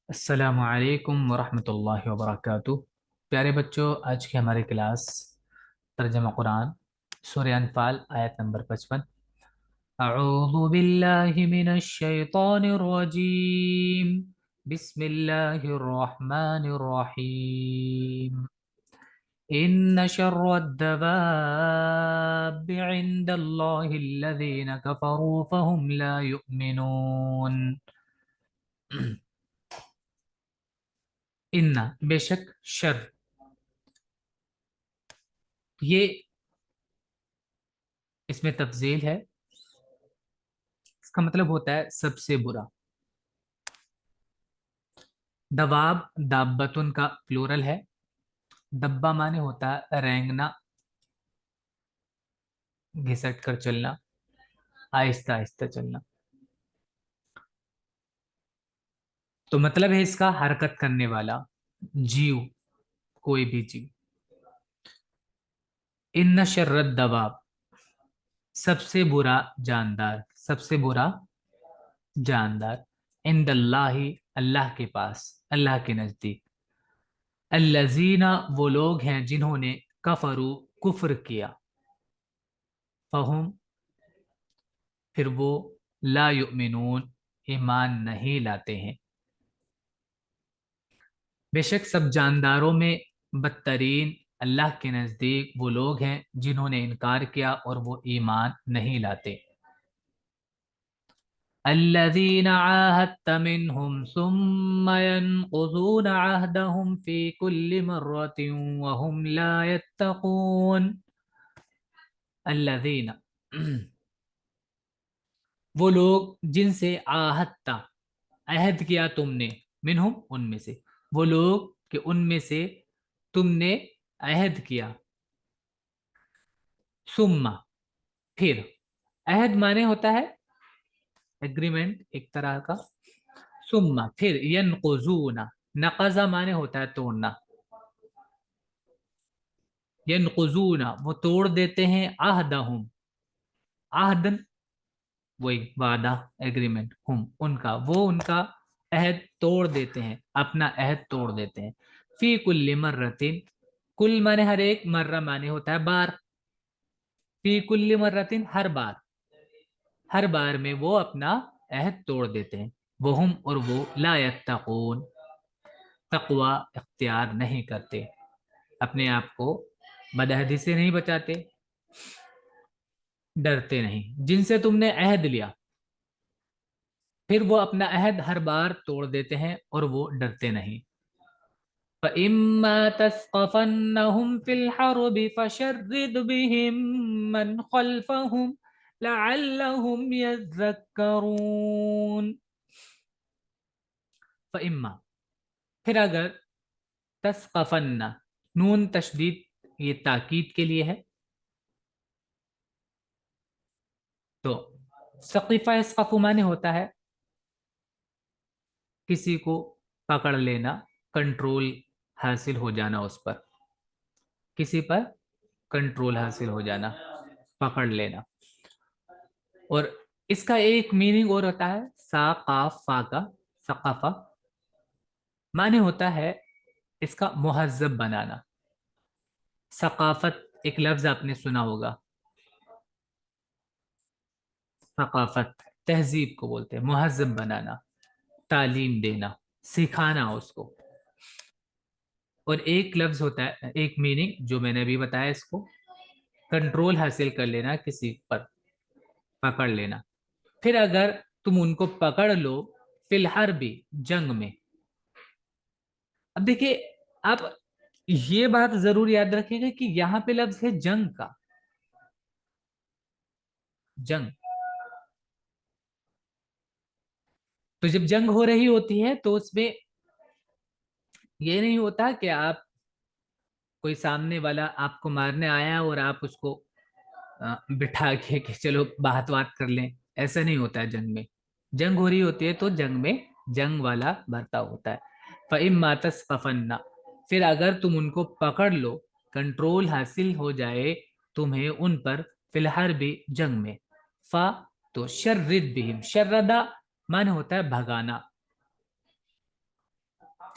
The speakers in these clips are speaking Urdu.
السلام علیکم ورحمۃ اللہ وبرکاتہ۔ پیارے بچوں، آج کی ہماری کلاس ترجمہ قرآن سورہ انفال آیت نمبر 55۔ اعوذ باللہ من الشیطان الرجیم، بسم اللہ الرحمن الرحیم۔ ان شر الدواب عند اللہ الذین کفروا فهم لا یؤمنون۔ ان بے شک، شر، یہ اس میں تفضیل ہے۔ اس کا مطلب ہوتا ہے سب سے برا۔ دواب دابتن کا پلورل ہے۔ دبا معنی ہوتا ہے رینگنا، گھسٹ کر چلنا، آہستہ آہستہ چلنا۔ تو مطلب ہے اس کا حرکت کرنے والا جیو، کوئی بھی جیو۔ ان شر الدواب، سب سے برا جاندار، سب سے برا جاندار، عند اللہ، اللہ کے پاس، اللہ کے نزدیک، الذین، وہ لوگ ہیں جنہوں نے کفروا، کفر کیا، فہم، پھر وہ، لا یؤمنون، ایمان نہیں لاتے ہیں۔ بے شک سب جانداروں میں بدترین اللہ کے نزدیک وہ لوگ ہیں جنہوں نے انکار کیا اور وہ ایمان نہیں لاتے۔ الذین عاہدت منہم ثم ينقضون عہدہم فی کل مرۃ وہم لا یتقون۔ الذین، وہ لوگ جن سے عاہدت، عہد کیا تم نے، منہم، ان میں سے، وہ لوگ کہ ان میں سے تم نے عہد کیا، ثم، پھر، عہد مانے ہوتا ہے ایگریمنٹ ایک طرح کا، ثم پھر، ینقضون، نقض مانے ہوتا ہے توڑنا، ینقضون وہ توڑ دیتے ہیں، عہدہم، عہدن وہی وعدہ، ایگریمنٹ، ہم ان کا، وہ ان کا عہد توڑ دیتے ہیں، اپنا عہد توڑ دیتے ہیں، فی کل مرتين، کل مانے ہر ایک، مرہ مانے ہوتا ہے بار، فی کل مرتين ہر بار، ہر بار میں وہ اپنا عہد توڑ دیتے ہیں، وہم، اور وہ، لا یتقون، تقوی اختیار نہیں کرتے، اپنے آپ کو بدعہدی سے نہیں بچاتے، ڈرتے نہیں۔ جن سے تم نے عہد لیا، پھر وہ اپنا عہد ہر بار توڑ دیتے ہیں اور وہ ڈرتے نہیں۔ فَإِمَّا تَثْقَفَنَّهُمْ فِي الْحَرْبِ فَشَرِّدْ بِهِمْ مَنْ خَلْفَهُمْ لَعَلَّهُمْ يَذَّكَّرُونَ۔ فَإِمَّا، پھر اگر، تثقفن، نون تشدید یہ تاکید کے لیے ہے، تو ثقیفہ اسقف معنی ہوتا ہے کسی کو پکڑ لینا، کنٹرول حاصل ہو جانا اس پر، کسی پر کنٹرول حاصل ہو جانا، پکڑ لینا۔ اور اس کا ایک میننگ اور ہوتا ہے ثقافہ کا، ثقافہ معنی ہوتا ہے اس کا مہذب بنانا۔ ثقافت ایک لفظ آپ نے سنا ہوگا، ثقافت تہذیب کو بولتے ہیں، مہذب بنانا، تعلیم دینا، سکھانا اس کو۔ اور ایک لفظ ہوتا ہے، ایک میننگ جو میں نے ابھی بتایا، اس کو کنٹرول حاصل کر لینا، کسی پر پکڑ لینا۔ پھر اگر تم ان کو پکڑ لو، فی الحرب، جنگ میں۔ اب دیکھیے، آپ یہ بات ضرور یاد رکھیے گا کہ یہاں پہ لفظ ہے جنگ کا، جنگ۔ تو جب جنگ ہو رہی ہوتی ہے تو اس میں یہ نہیں ہوتا کہ آپ، کوئی سامنے والا آپ کو مارنے آیا اور آپ اس کو بٹھا کے کہ چلو بات بات کر لیں، ایسا نہیں ہوتا ہے جنگ میں۔ جنگ ہو رہی ہوتی ہے تو جنگ میں جنگ والا برتاؤ ہوتا ہے۔ فَإِمَّا تَثْقَفَنَّ، پھر اگر تم ان کو پکڑ لو، کنٹرول حاصل ہو جائے تمہیں ان پر، فی الحرب، جنگ میں، فا، تو شرد بہم، شردا معنی ہوتا ہے بھگانا،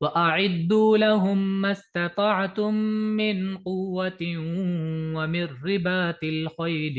وأعدوا لهم ما استطعتم من قوة ومن رباط الخيل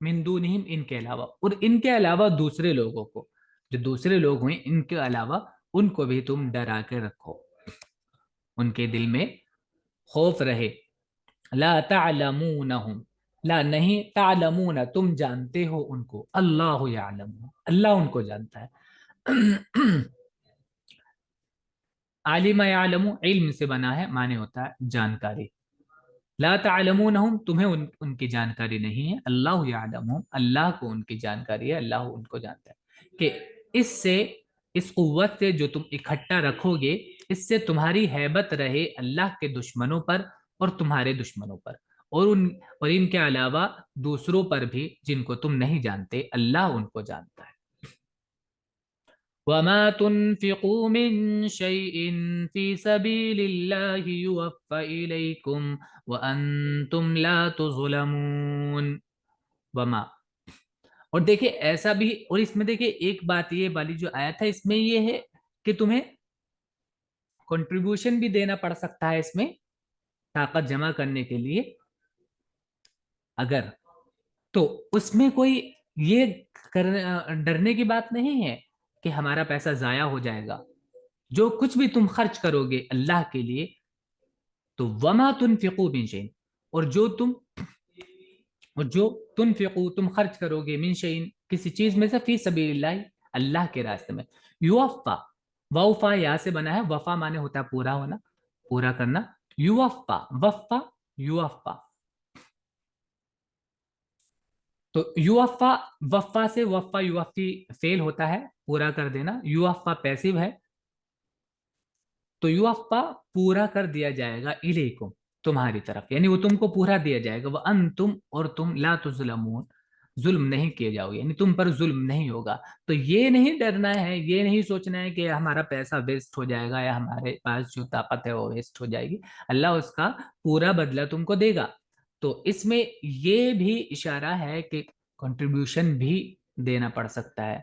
من دونہم ان کے علاوہ، اور ان کے علاوہ دوسرے لوگوں کو، جو دوسرے لوگ ہوئے ان کے علاوہ ان کو بھی تم ڈرا کے رکھو، ان کے دل میں خوف رہے. لا تعلمونہم، لا نہیں، تعلمون تم جانتے ہو ان کو، اللہ یعلم اللہ ان کو جانتا ہے. عالم یعلم علم سے بنا ہے، معنی ہوتا ہے جانکاری. لا تعلمونہم تمہیں ان کی جانکاری نہیں ہے، اللہ یعلمہم اللہ کو ان کی جانکاری ہے، اللہ ان کو جانتا ہے. کہ اس سے، اس قوت سے جو تم اکٹھا رکھو گے، اس سے تمہاری ہیبت رہے اللہ کے دشمنوں پر اور تمہارے دشمنوں پر، اور ان کے علاوہ دوسروں پر بھی جن کو تم نہیں جانتے، اللہ ان کو جانتا ہے. وما تنفقوا من شيء في سبيل الله يوفى إليكم وأنتم لا تظلمون. وما، اور دیکھیں ایسا بھی، اور اس میں دیکھیں ایک بات یہ والی جو آیت ہے اس میں یہ ہے کہ تمہیں کنٹریبیوشن بھی دینا پڑ سکتا ہے اس میں طاقت جمع کرنے کے لیے اگر، تو اس میں کوئی یہ ڈرنے کی بات نہیں ہے کہ ہمارا پیسہ ضائع ہو جائے گا. جو کچھ بھی تم خرچ کرو گے اللہ کے لیے، تو وما تنفقوا من شيء، اور جو تنفقوا تم خرچ کرو گے من شيء کسی چیز میں سے، فی سبیل اللہ اللہ کے راستے میں، یوفا، وفا یا سے بنا ہے، وفا مانے ہوتا ہے پورا ہونا، پورا کرنا. یوفا، وفا، یوفا، تو یوفا، وفا سے وفا یوفی فیل ہوتا ہے پورا کر دینا، یوفا پیسو ہے، تو یوفا پورا کر دیا جائے گا الیکم تمہاری طرف، یعنی وہ تم کو پورا دیا جائے گا، وانتم اور تم لا تظلمون ظلم نہیں کیے جاؤ گے، یعنی تم پر ظلم نہیں ہوگا. تو یہ نہیں ڈرنا ہے، یہ نہیں سوچنا ہے کہ ہمارا پیسہ ویسٹ ہو جائے گا یا ہمارے پاس جو طاقت ہے وہ ویسٹ ہو جائے گی، اللہ اس کا پورا بدلہ تم کو دے گا. تو اس میں یہ بھی اشارہ ہے کہ کنٹریبیوشن بھی دینا پڑ سکتا ہے،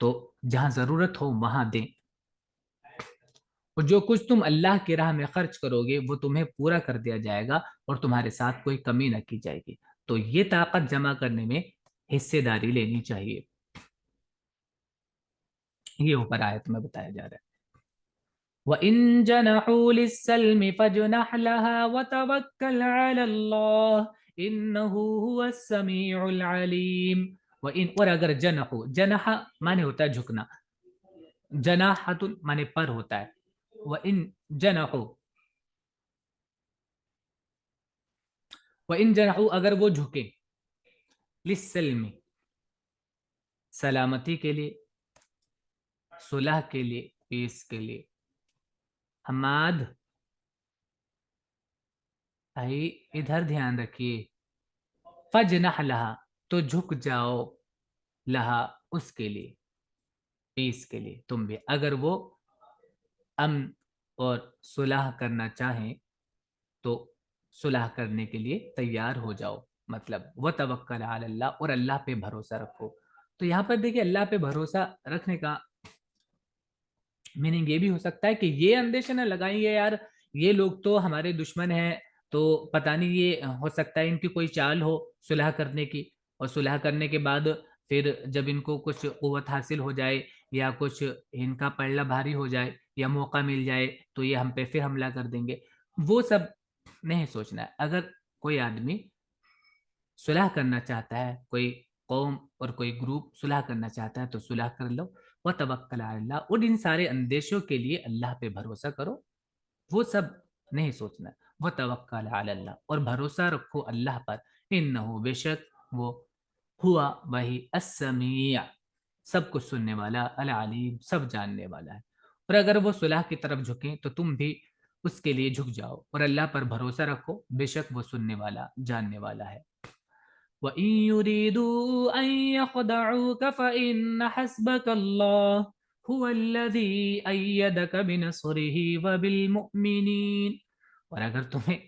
تو جہاں ضرورت ہو وہاں دیں، اور جو کچھ تم اللہ کی راہ میں خرچ کرو گے وہ تمہیں پورا کر دیا جائے گا اور تمہارے ساتھ کوئی کمی نہ کی جائے گی. تو یہ طاقت جمع کرنے میں حصے داری لینی چاہیے، یہ اوپر آیت میں بتایا جا رہا ہے. وَإِن جَنَحُوا لِلسَّلْمِ فَاجْنَحْ لَهَا وَتَوَكَّلْ عَلَى اللَّهِ إِنَّهُ هُوَ السَّمِيعُ الْعَلِيمُ. وَإِن، اور اگر جنحو، جنح مانے ہوتا ہے جھکنا، جناحت مانے پر ہوتا ہے. وَإِن جَنَحُوا، وَإِن جَنَحُوا اگر وہ جھکے، لِلسَّلْمِ سلامتی کے لیے، صلح کے لیے، پیس کے لیے. حماد بھائی ادھر دھیان رکھیے، فجنح لہا تو جھک جاؤ، لہا اس کے لیے، پیس کے لیے تم بھی، اگر وہ امن اور صلح کرنا چاہیں تو صلح کرنے کے لیے تیار ہو جاؤ. مطلب وتوکل علی اللہ، اور اللہ پہ بھروسہ رکھو. تو یہاں پر دیکھیں اللہ پہ بھروسہ رکھنے کا میننگ یہ بھی ہو سکتا ہے کہ یہ اندیشہ نہ لگائیں گے یار یہ لوگ تو ہمارے دشمن ہیں، تو پتہ نہیں یہ ہو سکتا ہے ان کی کوئی چال ہو صلح کرنے کی، اور صلح کرنے کے بعد پھر جب ان کو کچھ قوت حاصل ہو جائے یا کچھ ان کا پلڑا بھاری ہو جائے یا موقع مل جائے تو یہ ہم پہ پھر حملہ کر دیں گے. وہ سب نہیں سوچنا ہے. اگر کوئی آدمی صلح کرنا چاہتا ہے، کوئی قوم اور کوئی گروپ صلح کرنا چاہتا ہے تو صلح کر لو. وتوکل علی اللہ، اور ان سارے اندیشوں کے لیے اللہ پہ بھروسہ کرو، وہ سب نہیں سوچنا. وتوکل علی اللہ، اور بھروسہ رکھو اللہ پر، انہ بے شک وہ، ہوا وہی، السمیع سب کچھ سننے والا، العلیم سب جاننے والا ہے. اور اگر وہ صلح کی طرف جھکیں تو تم بھی اس کے لیے جھک جاؤ اور اللہ پر بھروسہ رکھو، بے شک وہ سننے والا جاننے والا ہے. وَإِن يُرِيدُوا أَن يَخْدَعُوكَ فَإِنَّ حَسْبَكَ اللَّهُ هُوَ الَّذِي أَيَّدَكَ بِنَصْرِهِ وَبِالْمُؤْمِنِينَ. اور اگر تمہیں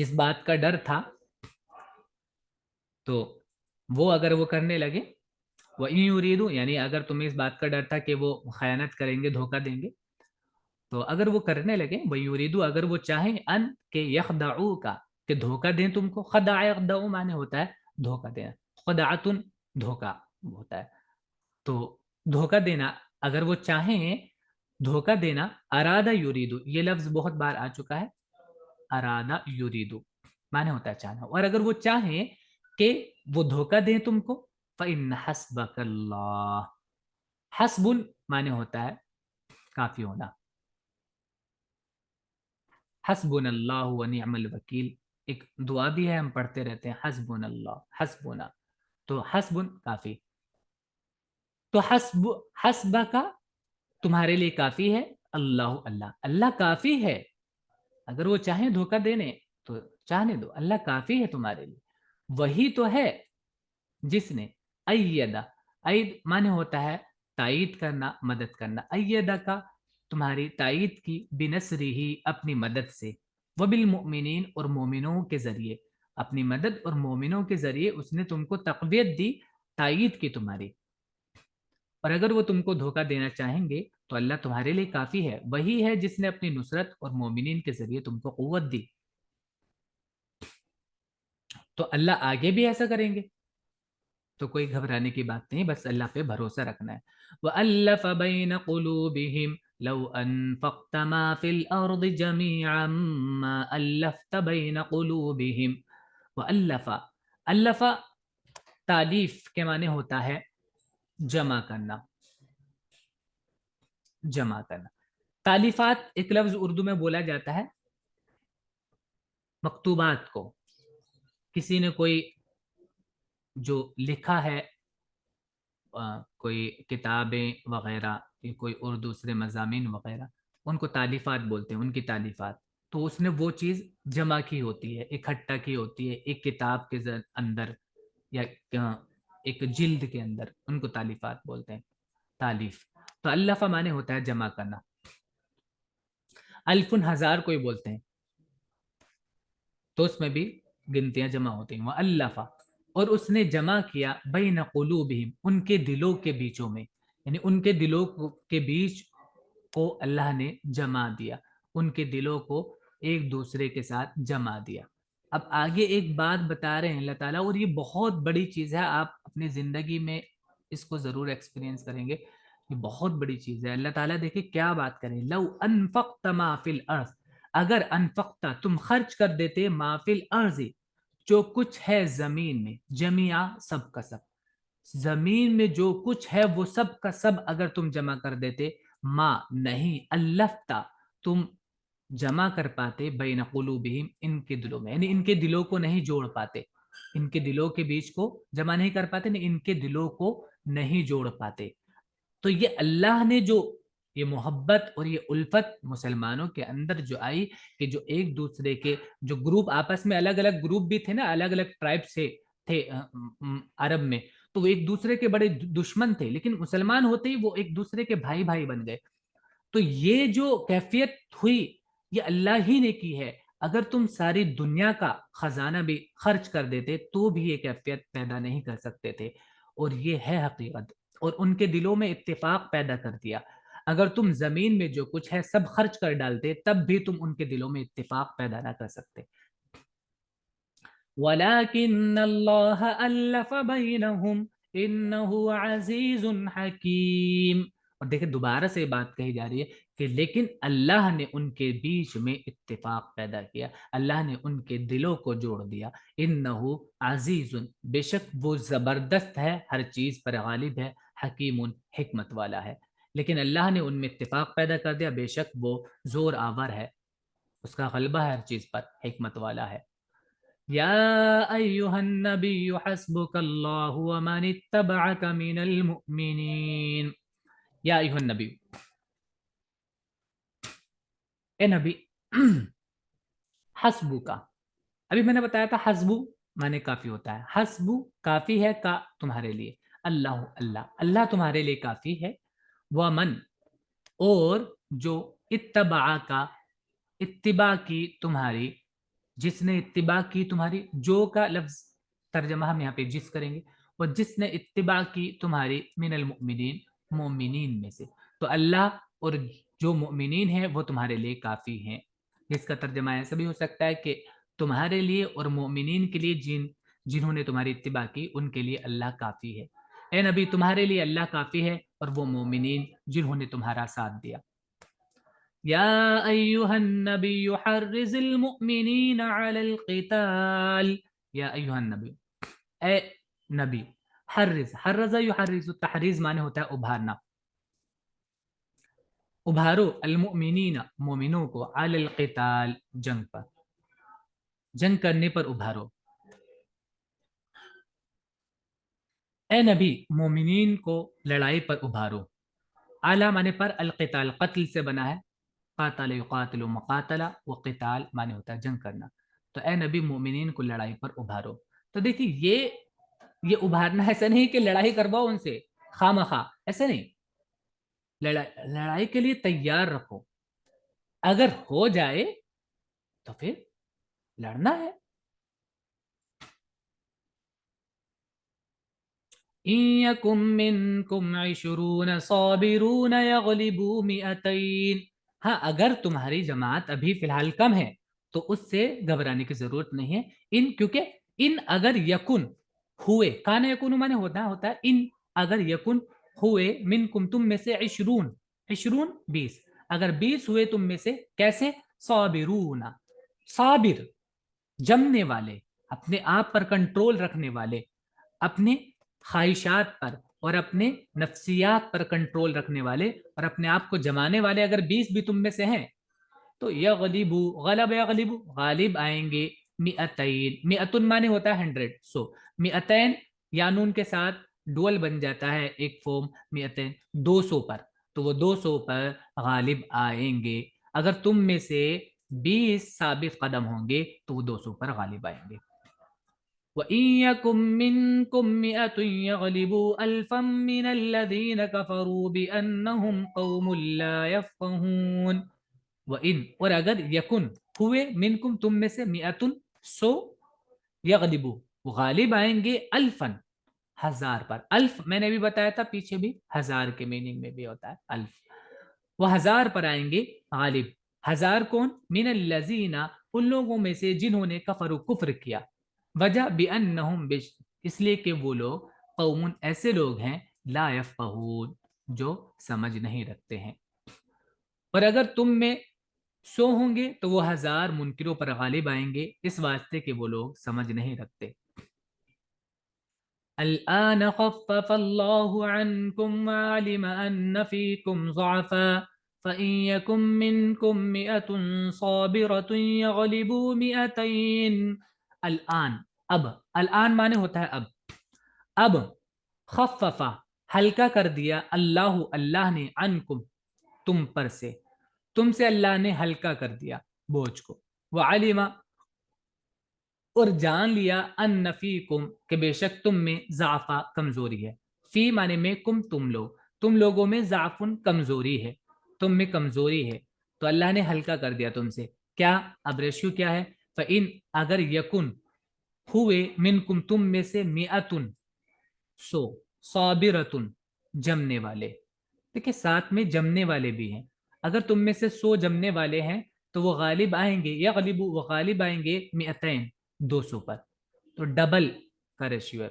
جس بات کا ڈر تھا تو وہ اگر وہ کرنے لگے، وَإِن يُرِيدُوا یعنی اگر تمہیں اس بات کا ڈر تھا کہ وہ خیانت کریں گے، دھوکہ دیں گے، تو اگر وہ کرنے لگے، وَيُرِيدُوا اگر وہ چاہیں، ان کہ يَخْدَعُوكَ کہ دھوکہ دیں تم کو، خدع یخدع معنی ہوتا ہے دھوکا دینا. خدعتن دھوکا ہوتا ہے. تو دھوکا دینا اگر وہ چاہیں دھوکا دینا, ارادہ یریدو یہ لفظ بہت بار آ چکا ہے, ارادہ یریدو معنی ہوتا ہے چاہنا, اور اگر وہ چاہیں کہ وہ دھوکا دیں تم کو, فإن حسبک اللہ, حسب معنی ہوتا ہے کافی ہونا, حسبنا اللہ ونعم الوکیل, ایک دعا بھی ہے ہم پڑھتے رہتے ہیں, حسبنا اللہ حسبنا, تو حسب کافی. تو حسبہ کا تمہارے لیے کافی ہے, اللہ اللہ اللہ کافی ہے, اگر وہ چاہیں دھوکہ دینے تو چاہنے دو, اللہ کافی ہے تمہارے لیے. وہی تو ہے جس نے ایدہ, اید معنی ہوتا ہے تائید کرنا, مدد کرنا, ایدہ کا تمہاری تائید کی, بنصری ہی اپنی مدد سے, وبالمؤمنین اور مومنوں کے ذریعے, اپنی مدد اور مومنوں کے ذریعے اس نے تم کو تقویت دی, تائید کی تمہاری. اور اگر وہ تم کو دھوکہ دینا چاہیں گے تو اللہ تمہارے لیے کافی ہے, وہی ہے جس نے اپنی نصرت اور مومنین کے ذریعے تم کو قوت دی. تو اللہ آگے بھی ایسا کریں گے, تو کوئی گھبرانے کی بات نہیں, بس اللہ پہ بھروسہ رکھنا ہے. وَأَلَّفَ بَيْنَ قُلُوبِهِمْ لَوْ أَنفَقْتَ مَا فِي الْأَرْضِ جَمِيعًا مَا أَلَّفْتَ بَيْنَ قُلُوبِهِمْ. وَأَلَّفَ, الف تالیف کے معنی ہوتا ہے جمع کرنا, جمع کرنا. تالیفات ایک لفظ اردو میں بولا جاتا ہے مکتوبات کو, کسی نے کوئی جو لکھا ہے, کوئی کتابیں وغیرہ, کوئی اور دوسرے مضامین وغیرہ, ان کو تالیفات بولتے ہیں, ان کی تالیفات. تو اس نے وہ چیز جمع کی ہوتی ہے, اکٹھا کی ہوتی ہے ایک کتاب کے اندر یا ایک جلد کے اندر, ان کو تالیفات بولتے ہیں, تالیف. تو الف معنی ہوتا ہے جمع کرنا. الفن ہزار کوئی بولتے ہیں تو اس میں بھی گنتیاں جمع ہوتی ہیں. وَأَلَّفَ, اور اس نے جمع کیا, بین قلوبہم, ان کے دلوں کے بیچوں میں, یعنی ان کے دلوں کے بیچ کو اللہ نے جمع دیا, ان کے دلوں کو ایک دوسرے کے ساتھ جمع دیا. اب آگے ایک بات بتا رہے ہیں اللہ تعالیٰ, اور یہ بہت بڑی چیز ہے, آپ اپنی زندگی میں اس کو ضرور ایکسپیرینس کریں گے, یہ بہت بڑی چیز ہے. اللہ تعالیٰ دیکھیں کیا بات کریں, لو انفقت ما فی الارض, اگر انفقتا تم خرچ کر دیتے, ما فی الارض جو کچھ ہے زمین میں, جميعا سب کا سب, زمین میں جو کچھ ہے وہ سب کا سب اگر تم جمع کر دیتے, ما نہیں, الفتا تم جمع کر پاتے, بین قلوبہم ان کے دلوں میں, یعنی ان کے دلوں کو نہیں جوڑ پاتے, ان کے دلوں کے بیچ کو جمع نہیں کر پاتے, ان کے دلوں کو نہیں جوڑ پاتے. تو یہ اللہ نے جو یہ محبت اور یہ الفت مسلمانوں کے اندر جو آئی, کہ جو ایک دوسرے کے جو گروپ آپس میں, الگ الگ گروپ بھی تھے نا, الگ الگ ٹرائب سے تھے عرب میں, تو وہ ایک دوسرے کے بڑے دشمن تھے, لیکن مسلمان ہوتے ہی وہ ایک دوسرے کے بھائی بھائی بن گئے. تو یہ جو کیفیت ہوئی یہ اللہ ہی نے کی ہے. اگر تم ساری دنیا کا خزانہ بھی خرچ کر دیتے تو بھی یہ کیفیت پیدا نہیں کر سکتے تھے, اور یہ ہے حقیقت. اور ان کے دلوں میں اتفاق پیدا کر دیا. اگر تم زمین میں جو کچھ ہے سب خرچ کر ڈالتے تب بھی تم ان کے دلوں میں اتفاق پیدا نہ کر سکتے. وَلَكِنَّ اللَّهَ أَلَّفَ بَيْنَهُمْ إِنَّهُ عَزِيزٌ حَكِيمٌ. اور دیکھیں دوبارہ سے بات کہی جا رہی ہے کہ لیکن اللہ نے ان کے بیچ میں اتفاق پیدا کیا, اللہ نے ان کے دلوں کو جوڑ دیا. انہو عزیز, بے شک وہ زبردست ہے, ہر چیز پر غالب ہے, حکیم حکمت والا ہے. لیکن اللہ نے ان میں اتفاق پیدا کر دیا, بے شک وہ زور آور ہے, اس کا غلبہ ہے ہر چیز پر, حکمت والا ہے. یا ایہا النبی حسبک اللہ ومن اتبعک من المؤمنین. یا ایہا النبی, اے نبی, حسبو کا, ابھی میں نے بتایا تھا حسبو معنی کافی ہوتا ہے, حسبو کافی ہے کا تمہارے لیے, اللہ اللہ اللہ تمہارے لیے کافی ہے, ومن اور جو اتبع کا اتباع کی تمہاری, جس نے اتباع کی تمہاری, جو کا لفظ ترجمہ ہم یہاں پہ جس کریں گے, اور جس نے اتباع کی تمہاری, من المؤمنین مومنین میں سے. تو اللہ اور جو مؤمنین ہیں وہ تمہارے لیے کافی ہیں. جس کا ترجمہ ایسا بھی ہو سکتا ہے کہ تمہارے لیے اور مومنین کے لیے جنہوں نے تمہاری اتباع کی ان کے لیے اللہ کافی ہے. اے نبی تمہارے لیے اللہ کافی ہے اور وہ مومنین جنہوں نے تمہارا ساتھ دیا. یا ایہا النبی حرز المؤمنین علی القتال. یا ایہا النبی، اے نبی، حرز یحرز، تحریز معنی ہوتا ہے ابھارنا. ابھارو المؤمنین مومنوں کو علی القتال جنگ پر، جنگ کرنے پر ابھارو. اے نبی مومنین کو لڑائی پر ابھارو. اعلیٰ معنی پر القتال قتل سے بنا ہے، قاتل یقاتل مقاتلہ، و قتال معنی ہوتا ہے جنگ کرنا. تو اے نبی مومنین کو لڑائی پر ابھارو. تو دیکھیے یہ ابھارنا ایسا نہیں کہ لڑائی کرواؤ ان سے خواہ مخواہ، ایسا نہیں. لڑائی کے لیے تیار رکھو، اگر ہو جائے تو پھر لڑنا ہے. إن يكن منكم 20 صابرون يغلبوا 200. ہاں اگر تمہاری جماعت ابھی فی الحال کم ہے تو اس سے گھبرانے کی ضرورت نہیں ہے. کیونکہ ان اگر یکن ہوئے، کانا یکن مانے ہوتا ہے ان اگر یکن ہوئے منکم تم میں سے 20 20، اگر 20 ہوئے تم میں سے، کیسے؟ صابرون، صابر جمنے والے، اپنے آپ پر کنٹرول رکھنے والے، اپنے خواہشات پر اور اپنے نفسیات پر کنٹرول رکھنے والے اور اپنے آپ کو جمانے والے اگر 20 بھی تم میں سے ہیں تو یغلبو، غلب یغلبو غالب آئیں گے. مئتین، مئتن مانے ہوتا ہے 100، سو مئتین یا نون کے ساتھ ڈول بن جاتا ہے ایک فارم مئتین، 200 پر، تو وہ 200 پر غالب آئیں گے. اگر تم میں سے 20 ثابت قدم ہوں گے تو وہ 200 پر غالب آئیں گے. وَإِن يَكُن مِّنكُم مِّئَةٌ يَغْلِبُوا أَلْفًا مِّنَ الَّذِينَ كَفَرُوا بِأَنَّهُمْ قَوْمٌ لَّا يَفْقَهُونَ. وَإِن اور اگر یکن ہوئے منکم تم میں سے، مئتن 100، یغلبو وہ غالب آئیں گے، الفن 1000 پر. الف میں نے بھی بتایا تھا پیچھے بھی، 1000 کے میننگ میں بھی ہوتا ہے الف. وہ 1000 پر آئیں گے غالب. 1000 کون؟ من الذین ان لوگوں میں سے جنہوں نے کفر کفر کیا. وجہ بانہم اس لیے کہ وہ لوگ قوم ایسے لوگ ہیں لا یفقہون جو سمجھ نہیں رکھتے ہیں. اور اگر تم میں 100 ہوں گے تو وہ 1000 منکروں پر غالب آئیں گے، اس واسطے کہ وہ لوگ سمجھ نہیں رکھتے. الآن خفف الله عنكم وعلم أن فيكم ضعفا فإن يكن منكم 100 صابرة يغلبوا 200. الآن اب، الآن معنی ہوتا ہے اب خففا ہلکا کر دیا، اللہ نے، عنکم تم پر سے، تم سے اللہ نے ہلکا کر دیا بوجھ کو. وعلم اور جان لیا، ان فیکم کہ بے شک تم میں ضعفا کمزوری ہے. فی معنی میں کم تم لوگوں میں ضعفن کمزوری ہے، تم میں کمزوری ہے تو اللہ نے ہلکا کر دیا تم سے. کیا؟ اب ریشیو کیا ہے؟ فَإِنْ اگر یکن ہوئے منکم تم میں سے، مئتن 100، صابرتن جمنے والے. دیکھیں ساتھ میں جمنے والے بھی ہیں. اگر تم میں سے 100 جمنے والے ہیں تو وہ غالب آئیں گے، یغلبو وہ غالب آئیں گے، مئتین 200 پر. تو ڈبل کا ریشیو ہے.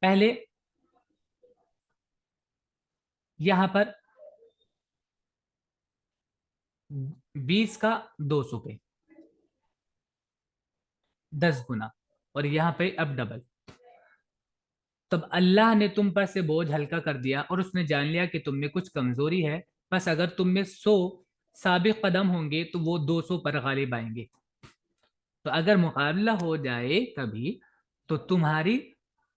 پہلے یہاں پر 20 کا 200 پہ 10 گنا، اور یہاں پہ اب ڈبل. تب اللہ نے تم پر سے بوجھ ہلکا کر دیا اور اس نے جان لیا کہ تم میں کچھ کمزوری ہے، بس اگر تم میں 100 سابق قدم ہوں گے تو وہ 200 پر غالب آئیں گے. تو اگر مقابلہ ہو جائے کبھی تو تمہاری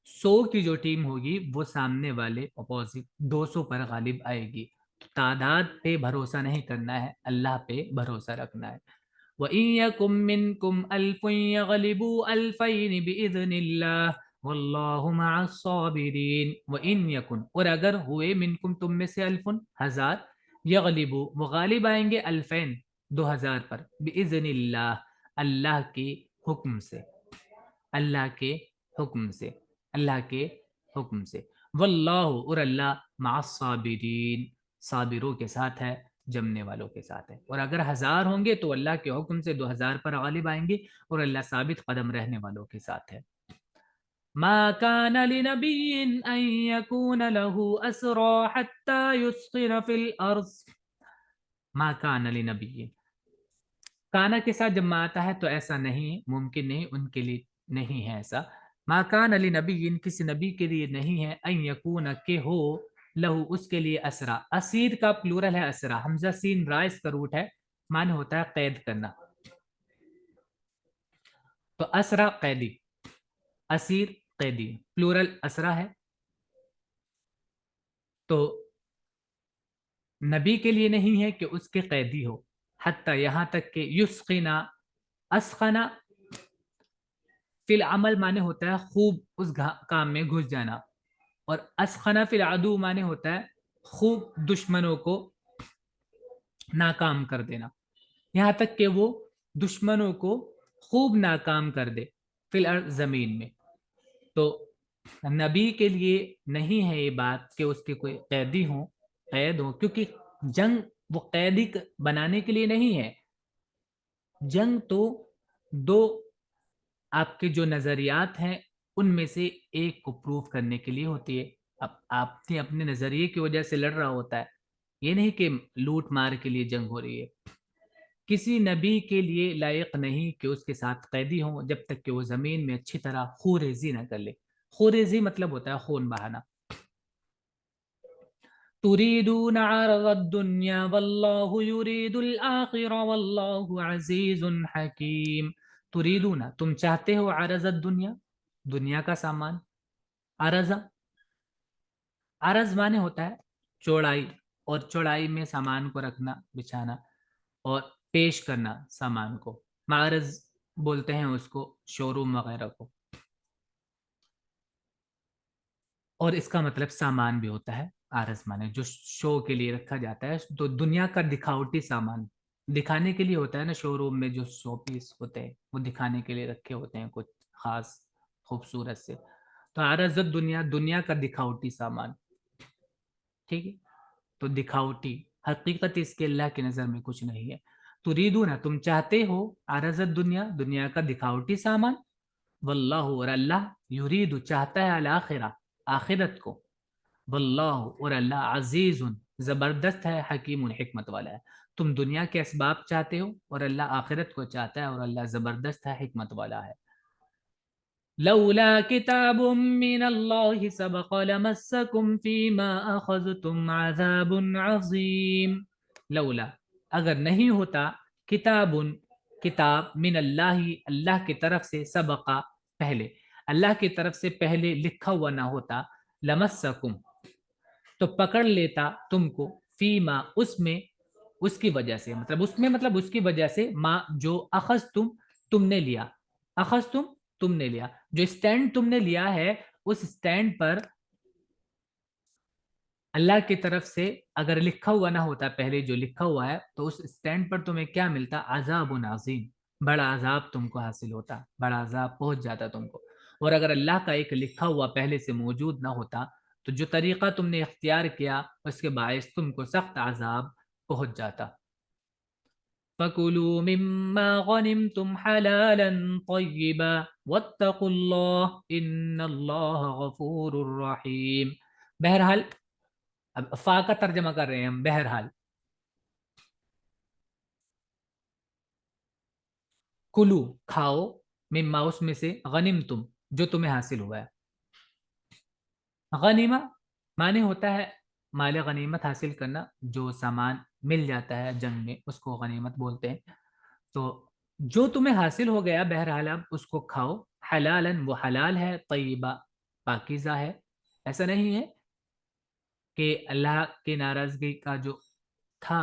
100 کی جو ٹیم ہوگی وہ سامنے والے اپوزٹ 200 پر غالب آئے گی. تو تعداد پہ بھروسہ نہیں کرنا ہے، اللہ پہ بھروسہ رکھنا ہے. وَإِن يَكُن مِّنكُمْ أَلْفٌ يَغْلِبُوا أَلْفَيْنِ بِإِذْنِ اللَّهِ وَاللَّهُ مَعَ الصَّابِرِينَ. وَإِن يَكُن اور اگر ہوئے منکم تم میں سے، الفن 1000، یغلبوا وہ غالب آئیں گے، الفین 2000 پر، بِإِذْنِ اللَّهِ اللہ کے حکم سے، اللہ کے حکم سے، اللہ کے حکم سے. واللہ اور اللہ مع الصابرین صابروں کے ساتھ ہے. جمنے والوں کے ساتھ ہے، اور اگر 1000 ہوں گے تو اللہ کے حکم سے 2000 پر غالب آئیں گے، اور اللہ ثابت قدم رہنے والوں کے ساتھ ہے۔ ما كان لنبي ان يكون له اسرى حتى يسخن في الارض، ما كان لنبي، کانا کے ساتھ جب ما آتا ہے تو ایسا نہیں، ممکن نہیں، ان کے لیے نہیں ہے ایسا۔ ما کان علی نبی، کسی نبی کے لیے نہیں ہے، ان یکون کہ ہو، لہو اس کے لیے، اسرا، اسیر کا پلورل ہے اسرا، حمزہ سین رائس کا روٹ ہے، معنی ہوتا ہے قید کرنا، تو اسرا قیدی، اسیر قیدی، پلورل اسرا ہے، تو نبی کے لیے نہیں ہے کہ اس کے قیدی ہو، حتی یہاں تک کہ یسقنا، اسقنا فی العمل معنی ہوتا ہے خوب اس کام میں گھس جانا، اور اسخنا فی العدو معنی ہوتا ہے خوب دشمنوں کو ناکام کر دینا، یہاں تک کہ وہ دشمنوں کو خوب ناکام کر دے، فی الارض زمین میں۔ تو نبی کے لیے نہیں ہے یہ بات کہ اس کے کوئی قیدی ہوں، قید ہوں، کیونکہ جنگ وہ قیدی بنانے کے لیے نہیں ہے، جنگ تو دو آپ کے جو نظریات ہیں ان میں سے ایک کو پروف کرنے کے لیے ہوتی ہے، اب آپ نے اپنے نظریے کی وجہ سے لڑ رہا ہوتا ہے، یہ نہیں کہ لوٹ مار کے لیے جنگ ہو رہی ہے۔ کسی نبی کے لیے لائق نہیں کہ اس کے ساتھ قیدی ہوں جب تک کہ وہ زمین میں اچھی طرح خوریزی نہ کر لے، خوریزی مطلب ہوتا ہے خون بہانا۔ تريدون عرض الدنيا والله يريد الآخرة والله عزيز حكيم، تريدون تم چاہتے ہو، عرض الدنیا دنیا کا سامان، عرض، عرض معنی ہوتا ہے چوڑائی، اور چوڑائی میں سامان کو رکھنا، بچھانا اور پیش کرنا سامان کو، معرض بولتے ہیں اس کو، شو روم وغیرہ کو، اور اس کا مطلب سامان بھی ہوتا ہے، عارض مانے جو شو کے لیے رکھا جاتا ہے، تو دنیا کا دکھاوٹی سامان، دکھانے کے لیے ہوتا ہے نا، شو روم میں جو شو پیس ہوتے ہیں وہ دکھانے کے لیے رکھے ہوتے ہیں کچھ خاص خوبصورت سے، تو عارض دنیا، دنیا کا دکھاوٹی سامان، ٹھیک ہے، تو دکھاوٹی، حقیقت اس کے اللہ کی نظر میں کچھ نہیں ہے۔ تریدون تم چاہتے ہو، عارض دنیا دنیا کا دکھاوٹی سامان، واللہ اور اللہ، یرید چاہتا ہے، الآخرہ آخرت کو، واللہ اور اللہ، عزیز زبردست ہے، حکیم حکمت والا ہے، تم دنیا کے اسباب چاہتے ہو اور اللہ آخرت کو چاہتا ہے، اور اللہ زبردست ہے، حکمت والا ہے۔ لولا کتاب من اللہ سبق لمسکم فیما اخذتم عذاب عظیم، لولا اگر نہیں ہوتا، کتاب کتاب، من اللہ اللہ کی طرف سے، سبقہ پہلے، اللہ کی طرف سے پہلے لکھا ہوا نہ ہوتا، لمسکم تو پکڑ لیتا تم کو، فیما اس میں، اس کی وجہ سے، مطلب اس میں مطلب اس کی وجہ سے، ما جو اخذ تم نے لیا، اخذ تم نے لیا، جو سٹینڈ تم نے لیا ہے، اس سٹینڈ پر اللہ کی طرف سے اگر لکھا ہوا نہ ہوتا پہلے جو لکھا ہوا ہے، تو اس سٹینڈ پر تمہیں کیا ملتا، عذاب عظیم، بڑا عذاب تم کو حاصل ہوتا، بڑا عذاب پہنچ جاتا تم کو، اور اگر اللہ کا ایک لکھا ہوا پہلے سے موجود نہ ہوتا تو جو طریقہ تم نے اختیار کیا اس کے باعث تم کو سخت عذاب پہنچ جاتا۔ فَكُلُوا مِمَّا غَنِمْتُمْ حَلَالًا طَيِّبًا وَاتَّقُوا اللَّهَ إِنَّ اللَّهَ غَفُورٌ رَحِيمٌ۔ بہرحال اب فا کا ترجمہ کر رہے ہیں ہم، بہرحال، کلو کھاؤ، مما اس میں سے، غنیم تم جو تمہیں حاصل ہوا ہے، غنیمہ معنی ہوتا ہے مال غنیمت حاصل کرنا، جو سامان مل جاتا ہے جنگ میں اس کو غنیمت بولتے ہیں، تو جو تمہیں حاصل ہو گیا بہرحال اب اس کو کھاؤ، حلالن وہ حلال ہے، طیبہ پاکیزہ ہے، ایسا نہیں ہے کہ اللہ کی ناراضگی کا جو تھا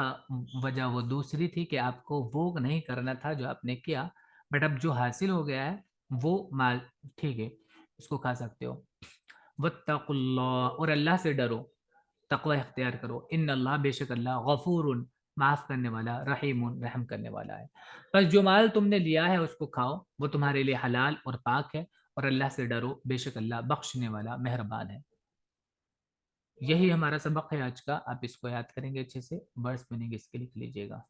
وجہ وہ دوسری تھی کہ آپ کو وہ نہیں کرنا تھا جو آپ نے کیا، بٹ اب جو حاصل ہو گیا ہے وہ مال ٹھیک ہے، اس کو کھا سکتے ہو۔ واتقوا اللہ اور اللہ سے ڈرو، تقوی اختیار کرو، ان اللہ بے شک اللہ، غفور معاف کرنے والا، رحیم رحم کرنے والا ہے۔ بس جو مال تم نے لیا ہے اس کو کھاؤ، وہ تمہارے لیے حلال اور پاک ہے، اور اللہ سے ڈرو، بے شک اللہ بخشنے والا مہربان ہے۔ یہی ہمارا سبق ہے آج کا. آپ اس کو یاد کریں گے اچھے سے. برس میننگ اس کے لکھ لیجیے گا.